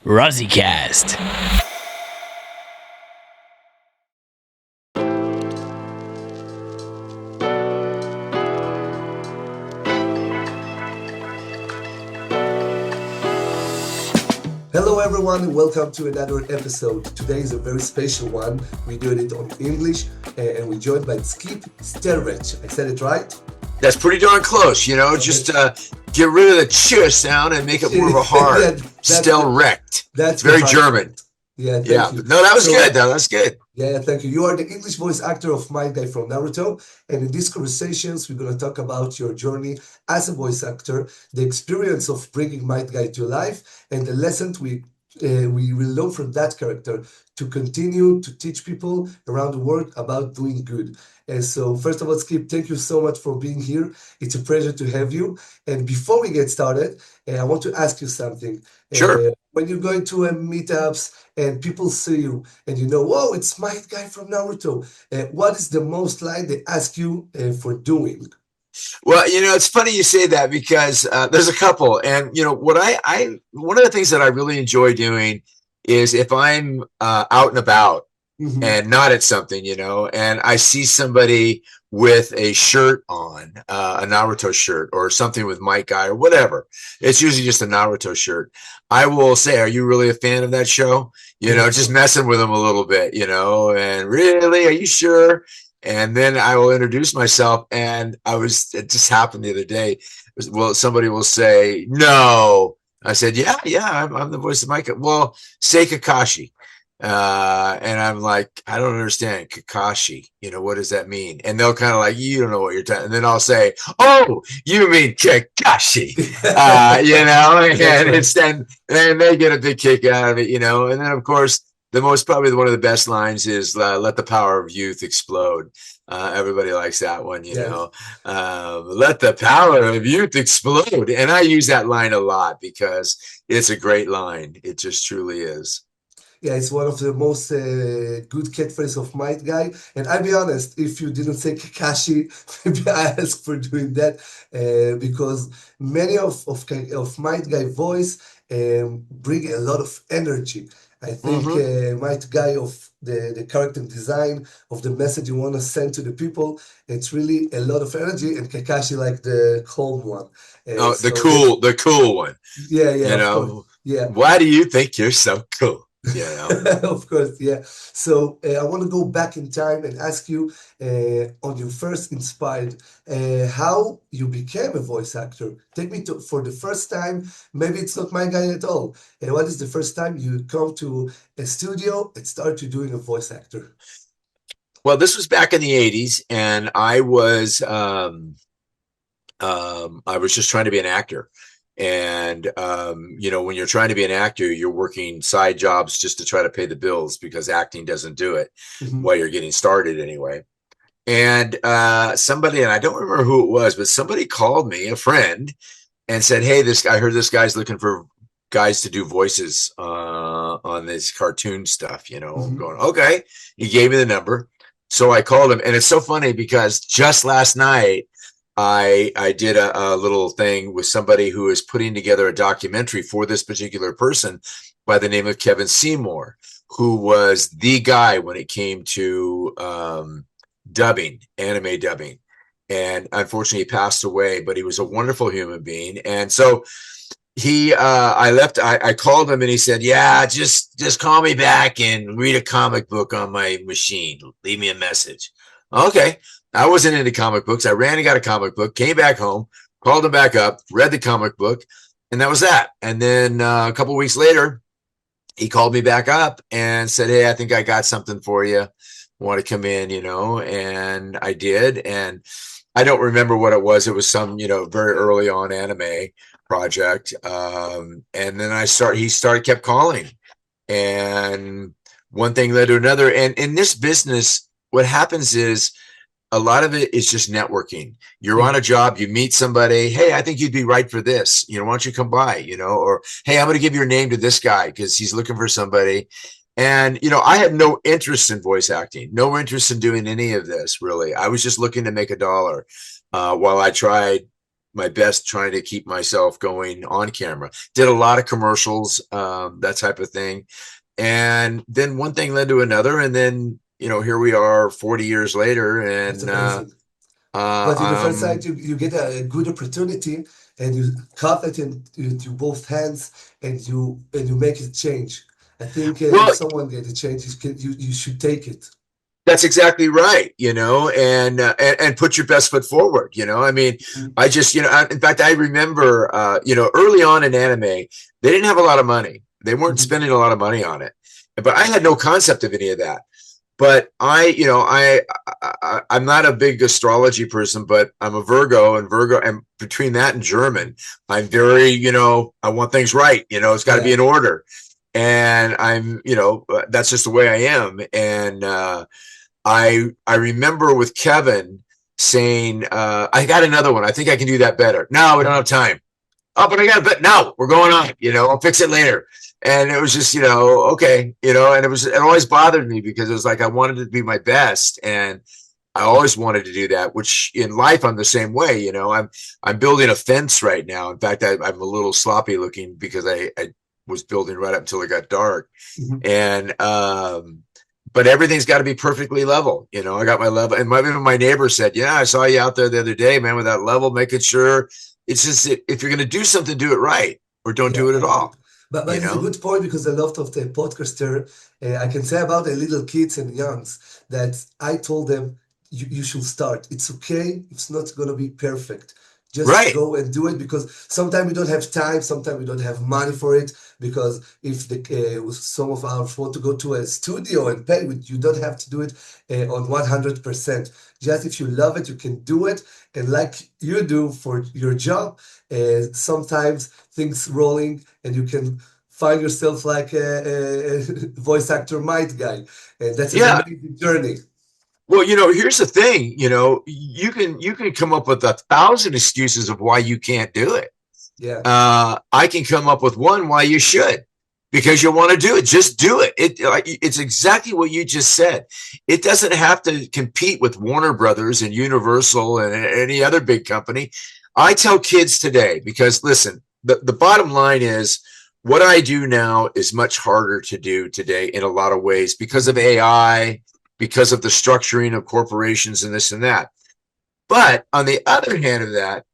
Rosicast. Hello everyone and welcome to another episode. Today is a very special one. We doing it on English and we're joined by Skeep Stelrecht. I said it right? That's pretty darn close, you know, just get rid of the ch sound and make it more of a hard Stellrecht. That's very German. Yeah, thank you. No, that was good though. That's good. Yeah, thank you. You are the English voice actor of my guy from Naaruto. And in these conversations, we're going to talk about your journey as a voice actor, the experience of bringing my guy to life, and the lessons we will learn from that character to continue to teach people around the world about doing good. And so, first of all, Skip, thank you so much for being here. It's a pleasure to have you. And before we get started, I want to ask you something. Sure. When you're going to meetups and people see you and you know, whoa, it's my guy from Naaruto. What is the most line they ask you for doing? Well, you know, it's funny you say that because there's a couple. And, you know, what one of the things that I really enjoy doing is if I'm out and about and not at something, you know, and I see somebody with a shirt on, a Naruto shirt or something with Mike Guy or whatever. It's usually just a Naruto shirt. I will say, are you really a fan of that show? You know, just messing with them a little bit, you know, and really, are you sure? And then I will introduce myself. And it just happened the other day. Well, somebody will say, no. I said, yeah, I'm the voice of Mike. Well, say Kakashi. And I'm like, I don't understand Kakashi. You know, what does that mean? And they'll kind of like, you don't know what you're talking. And then I'll say, oh, you mean Kakashi, you know, and they get a big kick out of it, you know. And then of course, probably one of the best lines is let the power of youth explode. Everybody likes that one, you know. Let the power of youth explode. And I use that line a lot because it's a great line. It just truly is. Yeah, it's one of the most good catchphrases of Might Guy. And I'll be honest, if you didn't say Kakashi, maybe I ask for doing that because many of Might Guy voice bring a lot of energy. I think Might Guy of the character design of the message you want to send to the people, it's really a lot of energy, and Kakashi like the calm one. The cool one. Yeah, you know, yeah. Why do you think you're so cool? You know? Of course, yeah. So I want to go back in time and ask you on your first inspired, how you became a voice actor. Take me for the first time. Maybe it's not my guy at all. What is the first time you come to a studio and start doing a voice actor? Well, this was back in the 80s, and I was just trying to be an actor. And, you know, when you're trying to be an actor, you're working side jobs just to try to pay the bills because acting doesn't do it while you're getting started anyway. And somebody, and I don't remember who it was, but somebody called me, a friend, and said, hey, I heard this guy's looking for guys to do voices on this cartoon stuff, you know. I'm going, okay. He gave me the number. So I called him. And it's so funny because just last night, I did a little thing with somebody who is putting together a documentary for this particular person by the name of Kevin Seymour, who was the guy when it came to dubbing, anime dubbing. And unfortunately, he passed away, but he was a wonderful human being. And so I called him and he said, yeah, just call me back and read a comic book on my machine. Leave me a message. Okay. I wasn't into comic books. I ran and got a comic book, came back home, called him back up, read the comic book, and that was that. And then a couple of weeks later, he called me back up and said, hey, I think I got something for you. Want to come in, you know? And I did. And I don't remember what it was. It was some, you know, very early on anime project. And then he kept calling. And one thing led to another. And in this business, what happens is, a lot of it is just networking. You're on a job, you meet somebody. Hey, I think you'd be right for this. You know, why don't you come by, you know, or, hey, I'm going to give your name to this guy because he's looking for somebody. And, you know, I had no interest in voice acting, no interest in doing any of this, really. I was just looking to make a dollar while I tried my best trying to keep myself going on camera. Did a lot of commercials, that type of thing. And then one thing led to another. And then, here we are 40 years later. And but in the first side, you get a good opportunity and you cut it into both hands and you make it change. I think if someone gets a change, you should take it. That's exactly right, and put your best foot forward, I mean, I just, in fact, I remember, early on in anime, they didn't have a lot of money. They weren't spending a lot of money on it, but I had no concept of any of that. But I'm not a big astrology person, but I'm a Virgo, and between that and German, I'm very, I want things right. It's got to be in order. And I'm, that's just the way I am. And I remember with Kevin saying, I got another one. I think I can do that better. No, we don't have time. Oh, but I got it. No, we're going on. I'll fix it later. And it was just, okay, and it always bothered me because it was like I wanted to be my best, and I always wanted to do that. Which in life I'm the same way. I'm building a fence right now. In fact, I'm a little sloppy looking because I was building right up until it got dark, and but everything's got to be perfectly level. I got my level, and my neighbor said, "Yeah, I saw you out there the other day, man, with that level, making sure it's just if you're going to do something, do it right, or don't do it at all." But it's a good point because a lot of the podcaster, I can say about the little kids and youngs that I told them, you should start. It's okay. It's not going to be perfect. Just go and do it because sometimes we don't have time. Sometimes we don't have money for it because if some of us want to go to a studio and pay, you don't have to do it on 100%. Just if you love it, you can do it. And like you do for your job, sometimes things rolling and you can find yourself like a voice actor might guy. And that's an amazing journey. Well, here's the thing, you can come up with 1,000 excuses of why you can't do it. Yeah. I can come up with one why you should, because you want to do it. Just do it. It's exactly what you just said. It doesn't have to compete with Warner Brothers and Universal and any other big company. I tell kids today, because listen, the bottom line is what I do now is much harder to do today in a lot of ways because of AI, because of the structuring of corporations and this and that. But on the other hand of that,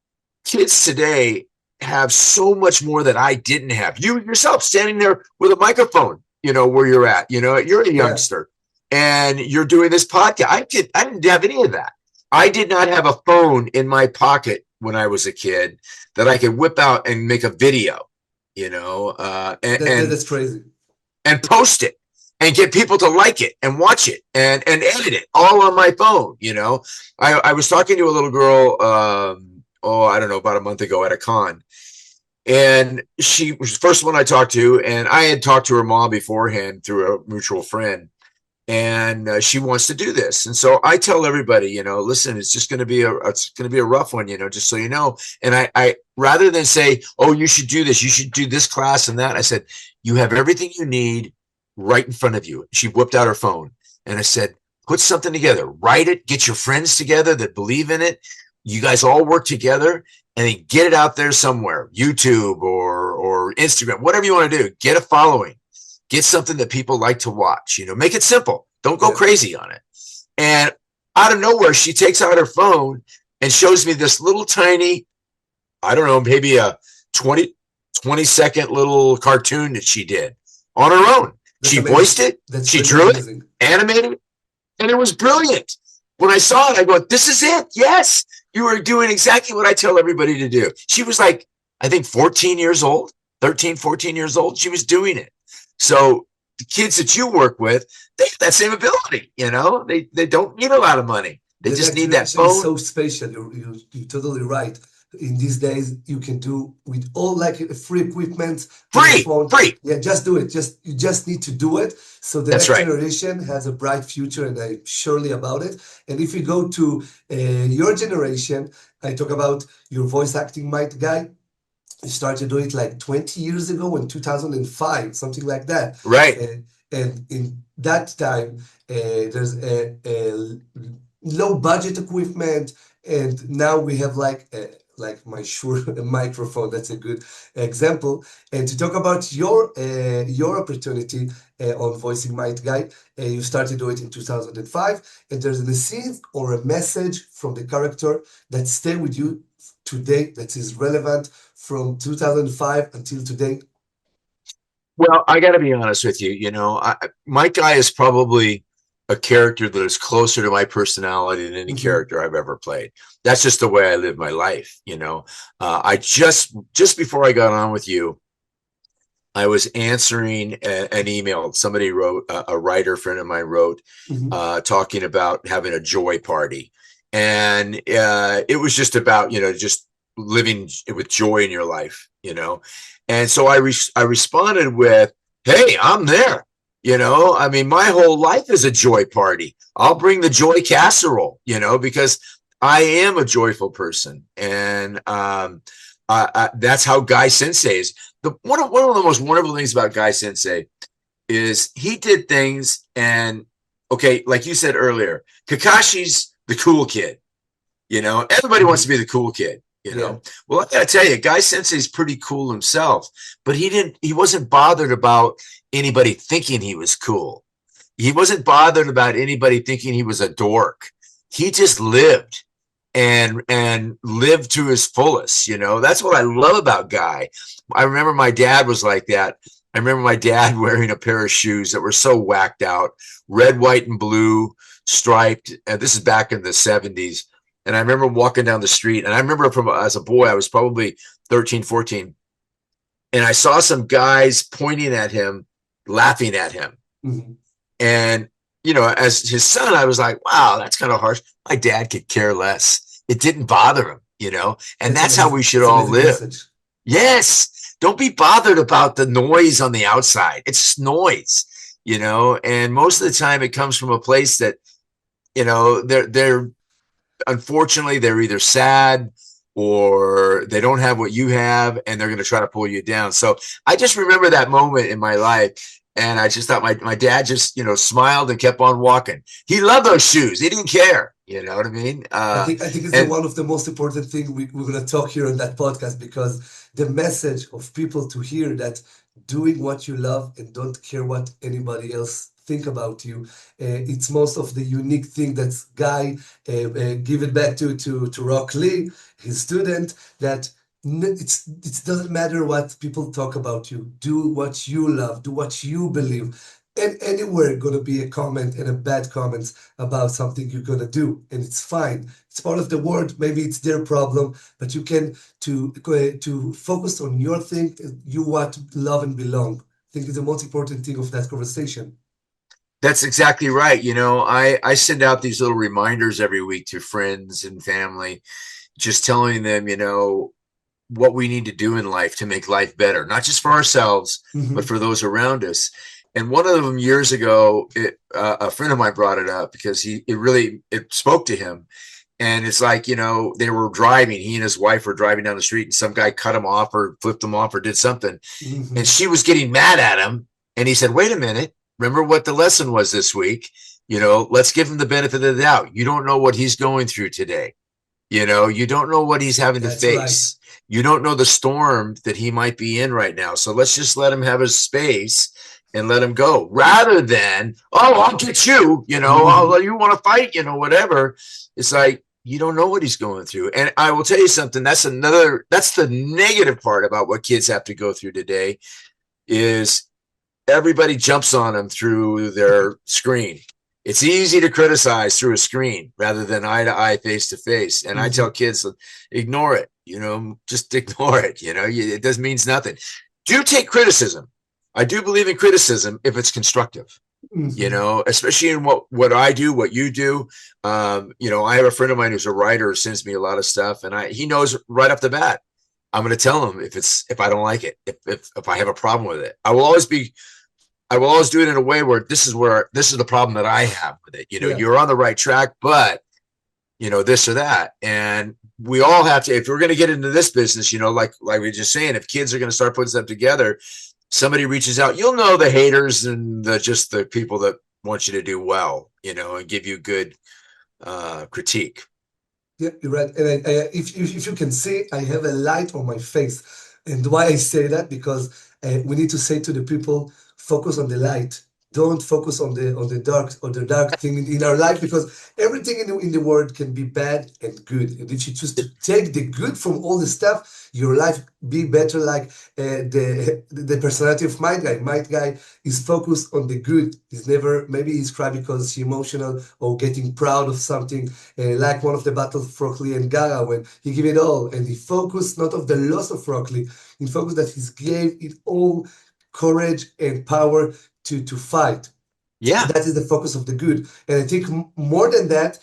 kids today have so much more that I didn't have. You yourself standing there with a microphone, where you're at, you're a youngster and you're doing this podcast. I didn't have any of that. I did not have a phone in my pocket when I was a kid that I could whip out and make a video, that's crazy. And post it. And get people to like it and watch it and edit it all on my phone. I was talking to a little girl, I don't know, about a month ago at a con. And she was the first one I talked to. And I had talked to her mom beforehand through a mutual friend. And she wants to do this. And so I tell everybody, listen, it's going to be a rough one, just so you know. And I rather than say, oh, you should do this, you should do this class and that, I said, you have everything you need right in front of you. She whipped out her phone and I said, put something together, write it, get your friends together that believe in it. You guys all work together and then get it out there somewhere, YouTube or Instagram, whatever you want to do. Get a following, get something that people like to watch, make it simple. Don't go crazy on it. And out of nowhere, she takes out her phone and shows me this little tiny, I don't know, maybe a 20-second little cartoon that she did on her own. She voiced it, she drew it, animated it, and it was brilliant. When I saw it, I go, this is it. Yes, you are doing exactly what I tell everybody to do. She was like, I think 14 years old, 13, 14 years old. She was doing it. So the kids that you work with, they have that same ability. They don't need a lot of money. They just need that phone. It's so special. You're totally right. In these days, you can do with all like free equipment. Free. Yeah, just do it. You just need to do it. So the next generation has a bright future, and I'm surely about it. And if you go to your generation, I talk about your voice acting might guy. You started doing it like 20 years ago in 2005, something like that. Right. And in that time, there's a low budget equipment. And now we have like like my Shure microphone. That's a good example. And to talk about your opportunity on voicing Might Guy, you started doing it in 2005, and there's a scene or a message from the character that stay with you today, that is relevant from 2005 until today. Well, I got to be honest with you. Might Guy is probably a character that is closer to my personality than any character I've ever played. That's just the way I live my life. I just before I got on with you, I was answering an email somebody wrote, a writer friend of mine wrote, talking about having a joy party. And it was just about, just living with joy in your life, And so I responded with, hey, I'm there. My whole life is a joy party. I'll bring the joy casserole, because I am a joyful person. And that's how Guy Sensei is. One of the most wonderful things about Guy Sensei is he did things, and okay, like you said earlier, Kakashi's the cool kid. Everybody wants to be the cool kid. Well, I gotta tell you, Guy Sensei's pretty cool himself, but he wasn't bothered about anybody thinking he was cool. He wasn't bothered about anybody thinking he was a dork. He just lived and lived to his fullest. That's what I love about Guy. I remember my dad was like that. I remember my dad wearing a pair of shoes that were so whacked out, red, white, and blue striped. And this is back in the 70s. And I remember walking down the street, and I remember as a boy, I was probably 13, 14. And I saw some guys pointing at him, laughing at him. And, as his son, I was like, wow, that's kind of harsh. My dad could care less. It didn't bother him, and that's how we should all live. Message. Yes. Don't be bothered about the noise on the outside. It's noise, and most of the time it comes from a place that, they're unfortunately, they're either sad or they don't have what you have, and they're going to try to pull you down. So I just remember that moment in my life, and I just thought my dad just, smiled and kept on walking. He loved those shoes. He didn't care. You know what I mean? I think it's one of the most important things we're going to talk here in that podcast, because the message of people to hear that doing what you love and don't care what anybody else think about you. It's most of the unique thing that Guy give it back to Rock Lee, his student, that it doesn't matter what people talk about you. Do what you love. Do what you believe. And anywhere going to be a comment and a bad comments about something you're going to do. And it's fine. It's part of the world. Maybe it's their problem, but you can to focus on your thing, you want to love and belong. I think it's the most important thing of that conversation. That's exactly right. I send out these little reminders every week to friends and family, just telling them, what we need to do in life to make life better, not just for ourselves, but for those around us. And one of them years ago, a friend of mine brought it up because it spoke to him. And it's like, they were driving, he and his wife were driving down the street, and some guy cut him off or flipped him off or did something. And she was getting mad at him. And he said, wait a minute. Remember what the lesson was this week? Let's give him the benefit of the doubt. You don't know what he's going through today. You don't know what he's having to face. Right. You don't know the storm that he might be in right now. So let's just let him have his space and let him go, rather than, oh, I'll get you, oh, you want to fight, whatever. It's like, you don't know what he's going through. And I will tell you something, that's the negative part about what kids have to go through today, is everybody jumps on them through their screen. It's easy to criticize through a screen rather than eye to eye, face to face. And I tell kids, ignore it, just ignore it. It doesn't means nothing. Do take criticism. I do believe in criticism if it's constructive, especially in what I do, what you do. I have a friend of mine who's a writer who sends me a lot of stuff, and he knows right off the bat, I'm going to tell him if I don't like it, if I have a problem with it. I will always do it in a way where this is the problem that I have with it. You're on the right track, but this or that. And we all have to, if we're going to get into this business, like we were just saying, if kids are going to start putting stuff together, somebody reaches out, you'll know the haters and just the people that want you to do well, and give you good critique. Yeah, you're right. And if you can see, I have a light on my face. And why I say that? Because we need to say to the people, focus on the light. Don't focus on the dark thing in our life, because everything in the world can be bad and good. And if you choose to take the good from all the stuff, your life be better. Like the personality of Mind Guy. Mind Guy is focused on the good. He's never, maybe he's cry because he's emotional or getting proud of something. Like one of the battles of Rock Lee and Gara, when he gave it all and he focused not of the loss of Rock Lee, he focused that he gave it all courage and power to fight. Yeah. That is the focus of the good. And I think more than that,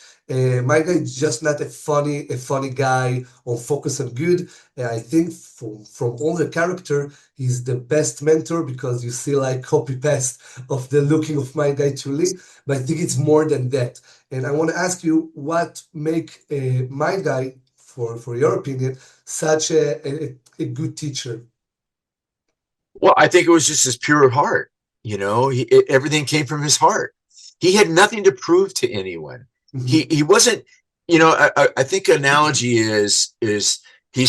my guy is just not a funny guy or focus on good. I think from all the character, he's the best mentor, because you see like copy paste of the looking of my guy truly. But I think it's more than that. And I want to ask you, what make my guy, for your opinion, such a good teacher? Well, I think it was just his pure heart. You know, everything came from his heart. He had nothing to prove to anyone. Mm-hmm. He wasn't, you know, I think analogy is he's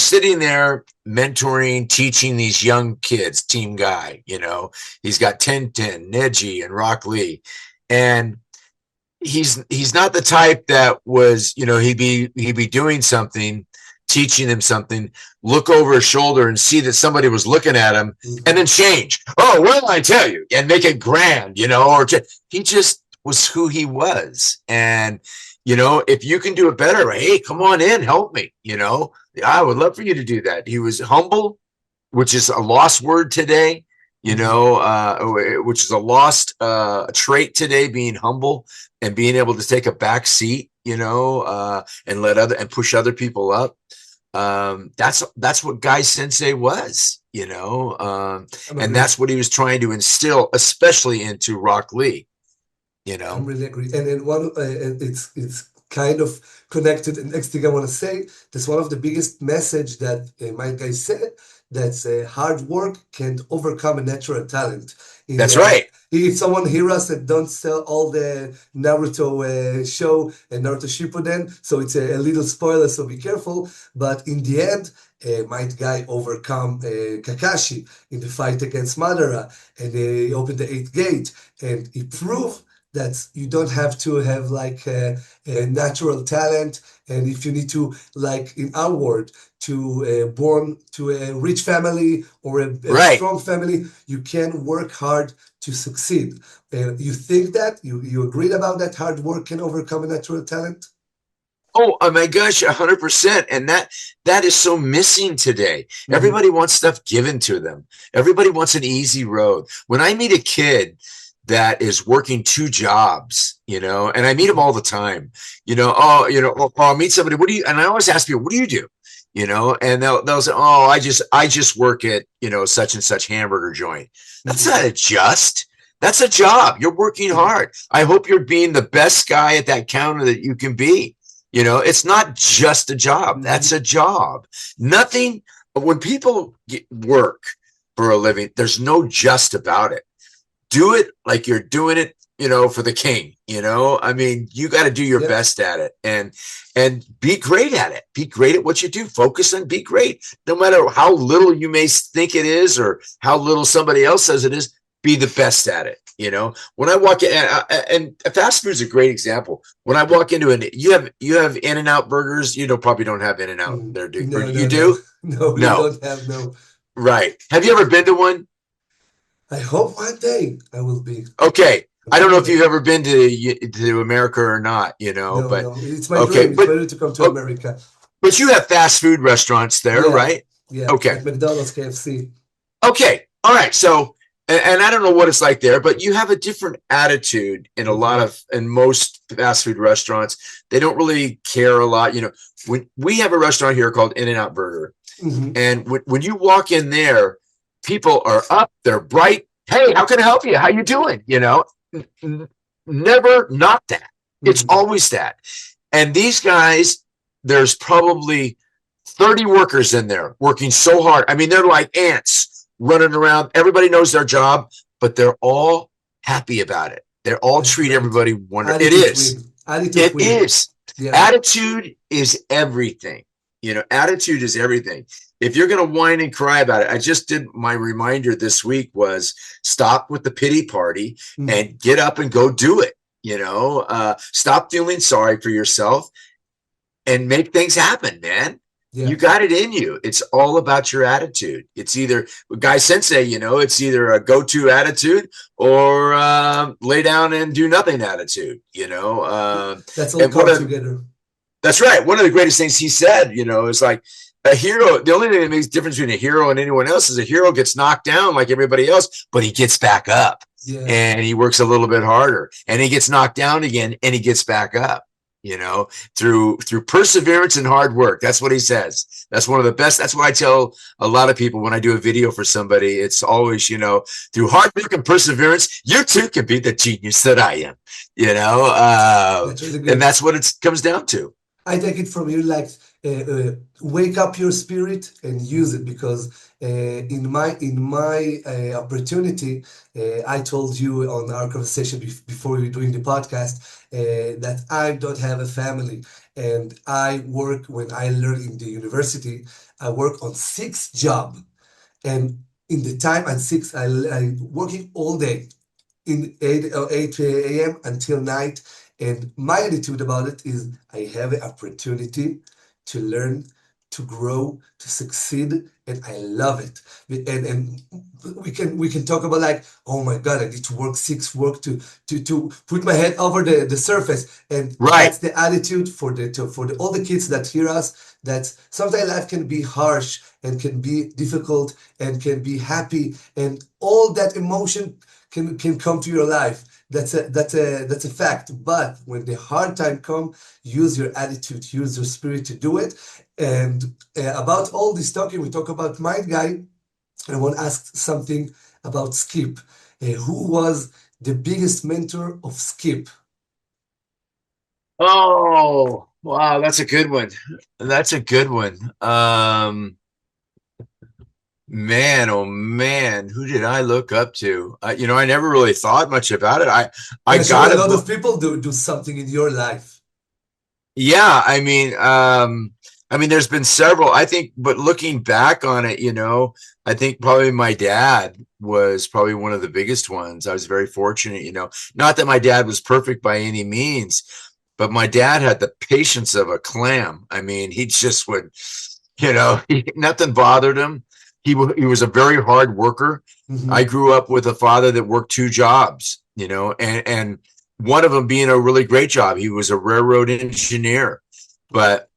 sitting there mentoring, teaching these young kids, team guy, you know, he's got 10-10, Neji and Rock Lee. And he's not the type that was, you know, he'd be doing something, teaching them something, look over his shoulder and see that somebody was looking at him, and then change. Oh, well, I tell you, and make it grand, you know, or he just was who he was. And, you know, if you can do it better, hey, come on in, help me, you know, I would love for you to do that. He was humble, which is a lost word today, you know, which is a lost trait today, being humble and being able to take a back seat, you know, and push other people up. That's what Guy Sensei was, you know, and that's what he was trying to instill, especially into Rock Lee, you know. I'm really agree. And then it's kind of connected. And next thing I want to say, that's one of the biggest message that my guy said, that's hard work can overcome a natural talent. That's right. If someone hears us and don't sell all the Naruto show and Naruto Shippuden, so it's a little spoiler, so be careful. But in the end, Might Guy overcome Kakashi in the fight against Madara, and he opened the 8th gate, and he proved that you don't have to have like a natural talent. And if you need to, like in our world, to born to a rich family or a strong family, you can work hard to succeed. You think that? You agreed about that? Hard work can overcome a natural talent? Oh my gosh, 100%. And that is so missing today. Mm-hmm. Everybody wants stuff given to them. Everybody wants an easy road. When I meet a kid that is working 2 jobs, you know, and I meet them all the time, you know, I'll meet somebody, and I always ask people, what do you do? You know, and they'll say, oh, I just work at, you know, such and such hamburger joint. That's not a just. That's a job. You're working hard. I hope you're being the best guy at that counter that you can be. You know, it's not just a job. That's a job. Nothing. When people work for a living, there's no just about it. Do it like you're doing it, you know, for the king, you know. I mean, you got to do your best at it, and be great at it. Be great at what you do. Focus on be great. No matter how little you may think it is or how little somebody else says it is, be the best at it. You know, when I walk in, and fast food is a great example. When I walk into you have In-N-Out burgers. You probably don't have In-N-Out there, do you? No, you do? No, we don't have no. Right. Have you ever been to one? I hope one day I will be. Okay. I don't know if you've ever been to America or not, you know, no, but no. It's my dream. It's my dream to come to America. But you have fast food restaurants there, right? Yeah. Okay. Like McDonald's, KFC. Okay. All right. So, and I don't know what it's like there, but you have a different attitude in most fast food restaurants. They don't really care a lot. You know, when we have a restaurant here called In-N-Out Burger, and when you walk in there, people are up, they're bright. Hey, how can I help you? How you doing? You know, never not that. It's always that. And these guys, there's probably 30 workers in there working so hard. I mean, they're like ants running around. Everybody knows their job, but they're all happy about it. They're all treat everybody wonderful. It is. Yeah. Attitude is everything. Attitude is everything. If you're going to whine and cry about it, I just did my reminder this week was stop with the pity party and get up and go do it. Stop feeling sorry for yourself and make things happen, man. Yeah. You got it in you. It's all about your attitude. It's either Guy Sensei, it's either a go-to attitude or lay down and do nothing attitude, That's all come together. That's right. One of the greatest things he said, is like a hero. The only thing that makes a difference between a hero and anyone else is a hero gets knocked down like everybody else, but he gets back up and he works a little bit harder and he gets knocked down again and he gets back up, through perseverance and hard work. That's what he says. That's one of the best. That's what I tell a lot of people when I do a video for somebody. It's always, through hard work and perseverance, you too can be the genius that I am, that's really and that's what it comes down to. I take it from you like wake up your spirit and use it, because in my opportunity, I told you on our conversation before we were doing the podcast that I don't have a family, and I work, when I learn in the university, I work on 6 jobs, and in the time at 6, I working all day in 8 a.m. until night. And my attitude about it is I have an opportunity to learn, to grow, to succeed, and I love it. And we can talk about like, oh my God, I need to work 6 work to put my head over the surface. And that's the attitude for all the kids that hear us, that sometimes life can be harsh and can be difficult and can be happy, and all that emotion can come to your life. That's a fact. But when the hard time comes, use your attitude, use your spirit to do it. And about all this talking, we talk about Mind Guy. I want to ask something about Skip. Who was the biggest mentor of Skip? Oh, wow, that's a good one. That's a good one. Man, oh man, who did I look up to? I never really thought much about it. I got a lot of people do something in your life. Yeah, I mean, there's been several, I think, but looking back on it, I think probably my dad was probably one of the biggest ones. I was very fortunate, not that my dad was perfect by any means, but my dad had the patience of a clam. I mean, he just would, nothing bothered him. He was a very hard worker. Mm-hmm. I grew up with a father that worked 2 jobs, and one of them being a really great job. He was a railroad engineer, but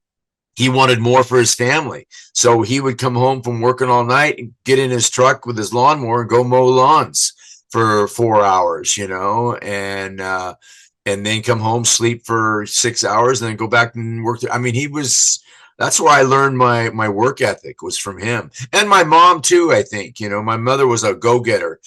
he wanted more for his family. So he would come home from working all night and get in his truck with his lawnmower and go mow lawns for 4 hours, and then come home, sleep for 6 hours, and then go back and work. I mean, that's where I learned my work ethic, was from him. And my mom too, I think. My mother was a go-getter.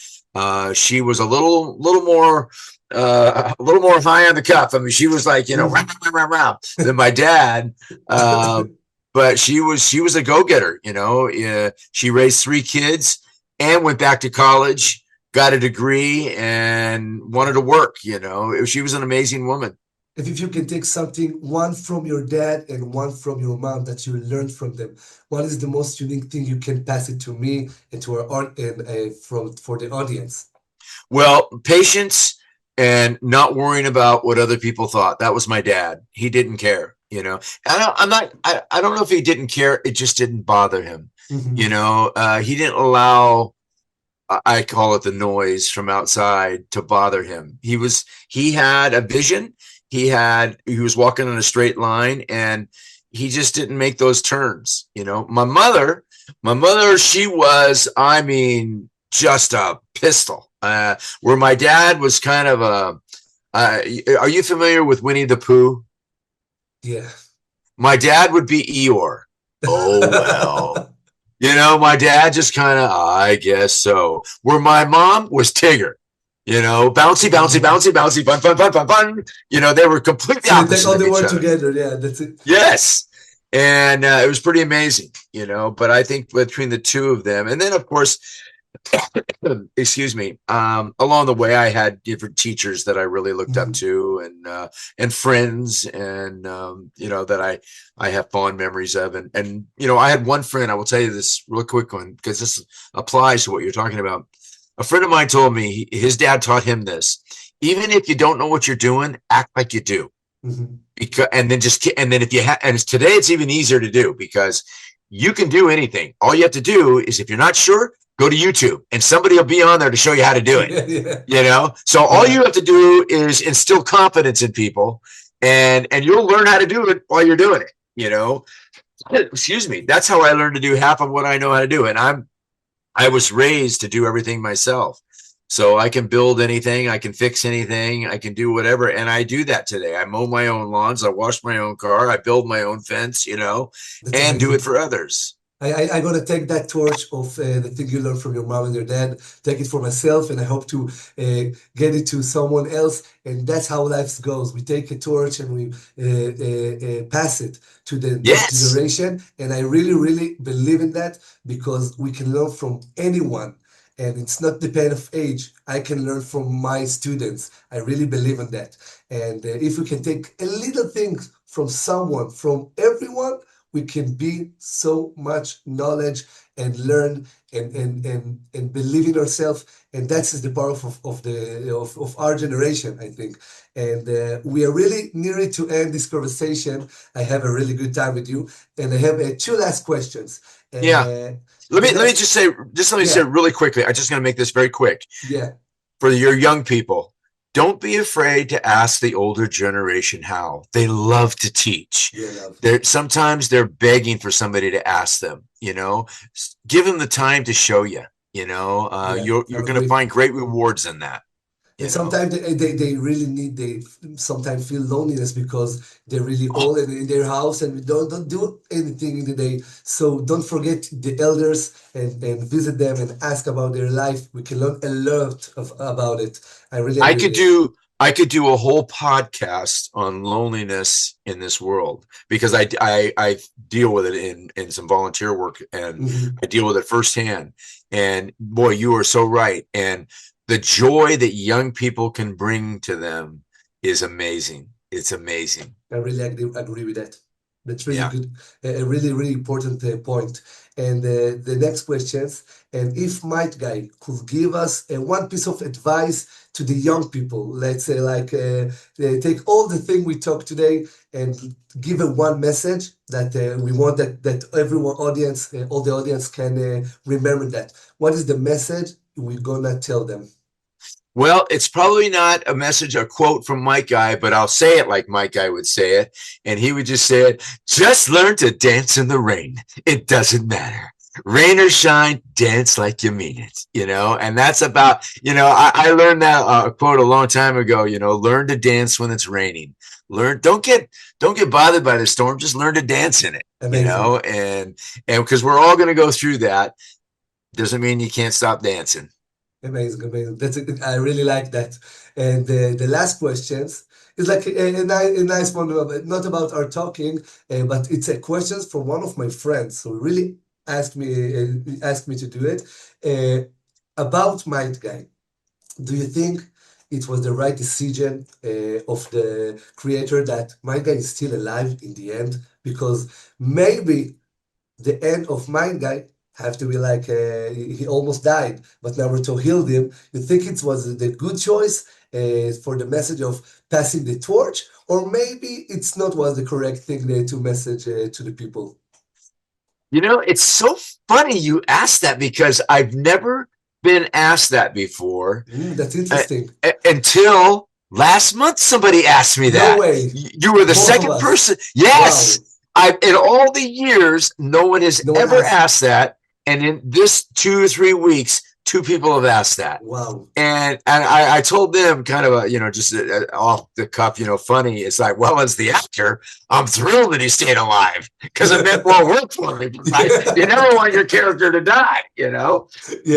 She was a little more high on the cuff. I mean, she was like, rah, than my dad. But she was a go-getter, she raised 3 kids and went back to college, got a degree, and wanted to work, She was an amazing woman. If you can take something, one from your dad and one from your mom that you learned from them, what is the most unique thing you can pass it to me and to our for the audience? Well, patience and not worrying about what other people thought. That was my dad. He didn't care, I don't know if he didn't care. It just didn't bother him. Mm-hmm. He didn't allow, I call it the noise from outside, to bother him. He had a vision. He was walking on a straight line, and he just didn't make those turns. My mother, she was, just a pistol, where my dad was kind of are you familiar with Winnie the Pooh? Yeah. My dad would be Eeyore. Oh, well, my dad just kind of, I guess so. Where my mom was Tigger. Bouncy, fun. They were completely opposite. They all the work together. Yeah, that's it. Yes. And it was pretty amazing, but I think between the 2 of them, and then of course, excuse me, along the way, I had different teachers that I really looked up to, and friends, and that I have fond memories of, and I had one friend. I will tell you this real quick one, because this applies to what you're talking about. A friend of mine told me his dad taught him this: even if you don't know what you're doing, act like you do. Because, and then if you and today it's even easier to do, because you can do anything. All you have to do is, if you're not sure, go to YouTube, and somebody will be on there to show you how to do it. So all you have to do is instill confidence in people, and you'll learn how to do it while you're doing it. Excuse me. That's how I learned to do half of what I know how to do. And I was raised to do everything myself. So I can build anything, I can fix anything, I can do whatever. And I do that today. I mow my own lawns, I wash my own car, I build my own fence, and do it for others. I'm going to take that torch of the thing you learned from your mom and your dad, take it for myself, and I hope to get it to someone else. And that's how life goes. We take a torch and we pass it to the next generation. And I really, really believe in that, because we can learn from anyone. And it's not depend of age. I can learn from my students. I really believe in that. And if we can take a little thing from someone, from everyone, we can be so much knowledge and learn and believe in ourselves. And that's the power of our generation, I think. And we are really near to end this conversation. I have a really good time with you. And I have two last questions. Let me just say really quickly. I'm just going to make this very quick. Yeah. For your young people, don't be afraid to ask the older generation how. They love to teach. Sometimes they're begging for somebody to ask them. Give them the time to show you. You're going to find great rewards in that. And sometimes they really they sometimes feel loneliness, because they're really old and in their house, and we don't do anything in the day. So don't forget the elders, and visit them and ask about their life. We can learn a lot about it. I could do a whole podcast on loneliness in this world, because I deal with it in some volunteer work, and I deal with it firsthand. And boy, you are so right. And the joy that young people can bring to them is amazing. It's amazing. I really agree with that. That's really good. A really, really important point. And the next questions, and if Might Guy could give us one piece of advice to the young people, let's say, like take all the thing we talked today and give one message that we want that everyone audience, all the audience can remember that. What is the message we're gonna tell them? Well, it's probably not a quote from Mike Guy, but I'll say it like Mike Guy would say it. And he would just say it: just learn to dance in the rain. It doesn't matter. Rain or shine, dance like you mean it, and that's about, I learned that quote a long time ago, learn to dance when it's raining. Don't get bothered by the storm. Just learn to dance in it, and because we're all going to go through that. Doesn't mean you can't stop dancing. Amazing. I really like that. And the last questions is like a nice one, not about our talking, but it's a questions from one of my friends. So really asked me to do it about Might Guy. Do you think it was the right decision of the creator that Might Guy is still alive in the end? Because maybe the end of Might Guy have to be like he almost died, but Naruto healed him. You think it was the good choice for the message of passing the torch, or maybe it's not was the correct thing to message to the people? It's so funny you asked that, because I've never been asked that before. That's interesting. Until last month, somebody asked me that. No way. You were the second person. Yes. Wow. In all the years, no one has ever asked that. And in this 2 or 3 weeks, 2 people have asked that. Wow. And I told them kind of just off the cuff, funny. It's like, well, as the actor, I'm thrilled that he stayed alive, because it meant more work for me. You never want your character to die, Yeah.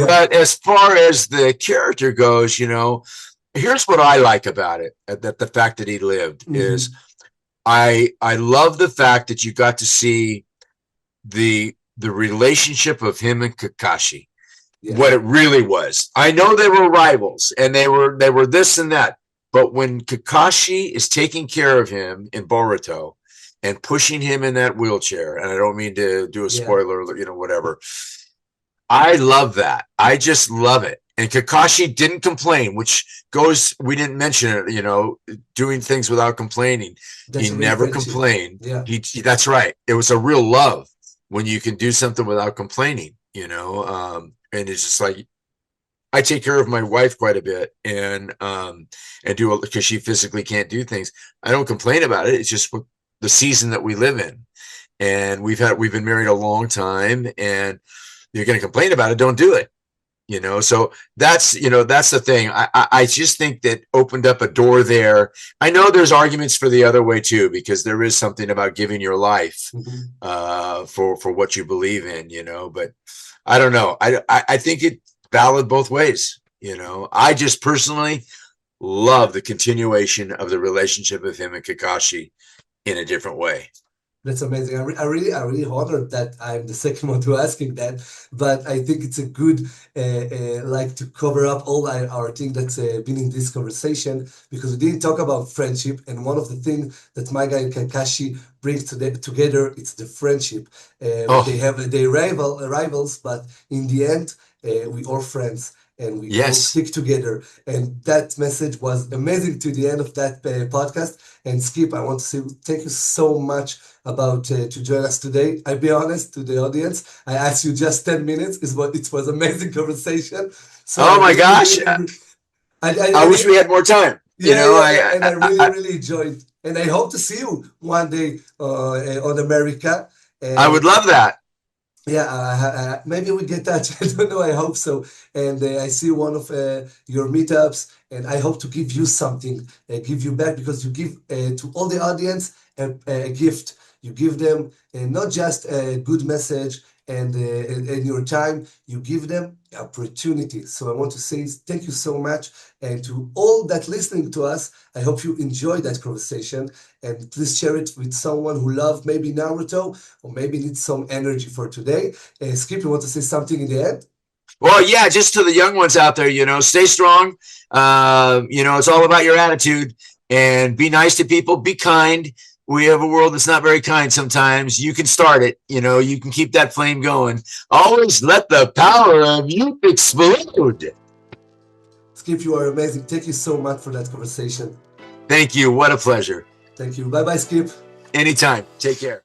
But as far as the character goes, here's what I like about it, that the fact that he lived is I love the fact that you got to see the relationship of him and Kakashi. what it really was. I know they were rivals and they were this and that, but when Kakashi is taking care of him in Boruto and pushing him in that wheelchair, and I don't mean to do a spoiler, whatever. I love that. I just love it. And Kakashi didn't complain, which goes, we didn't mention it, doing things without complaining. He never complained. Yeah. That's right. It was a real love when you can do something without complaining, and it's just like, I take care of my wife quite a bit and do, because she physically can't do things. I don't complain about it. It's just the season that we live in. And we've been married a long time, and you're going to complain about it. Don't do it. So that's the thing. I just think that opened up a door there. I know there's arguments for the other way too, because there is something about giving your life for what you believe in, but I don't know. I think it's valid both ways. I just personally love the continuation of the relationship of him and Kakashi in a different way. That's amazing. I really honored that I'm the second one to asking that, but I think it's a good, like, to cover up all our thing that's been in this conversation, because we didn't talk about friendship, and one of the things that my guy and Kakashi brings together, it's the friendship. They have their rivals, but in the end, we all friends. And we all stick together. And that message was amazing to the end of that podcast. And Skip, I want to say thank you so much to join us today. I'll be honest to the audience. I asked you just 10 minutes. It was amazing conversation. So oh my gosh. I wish we had more time. And I really enjoyed. And I hope to see you one day on America. I would love that. Yeah, maybe we get that. I don't know. I hope so. And I see one of your meetups, and I hope to give you something, give you back, because you give to all the audience a gift. You give them not just a good message and your time, you give them opportunity. So I want to say thank you so much. And to all that listening to us, I hope you enjoyed that conversation. And please share it with someone who loves maybe Naruto or maybe needs some energy for today. Skip, you want to say something in the end? Well, yeah, just to the young ones out there, stay strong. It's all about your attitude, and be nice to people, be kind. We have a world that's not very kind sometimes. You can start it. You can keep that flame going. Always let the power of youth explode. Skip, you are amazing. Thank you so much for that conversation. Thank you. What a pleasure. Thank you. Bye-bye, Skip. Anytime. Take care.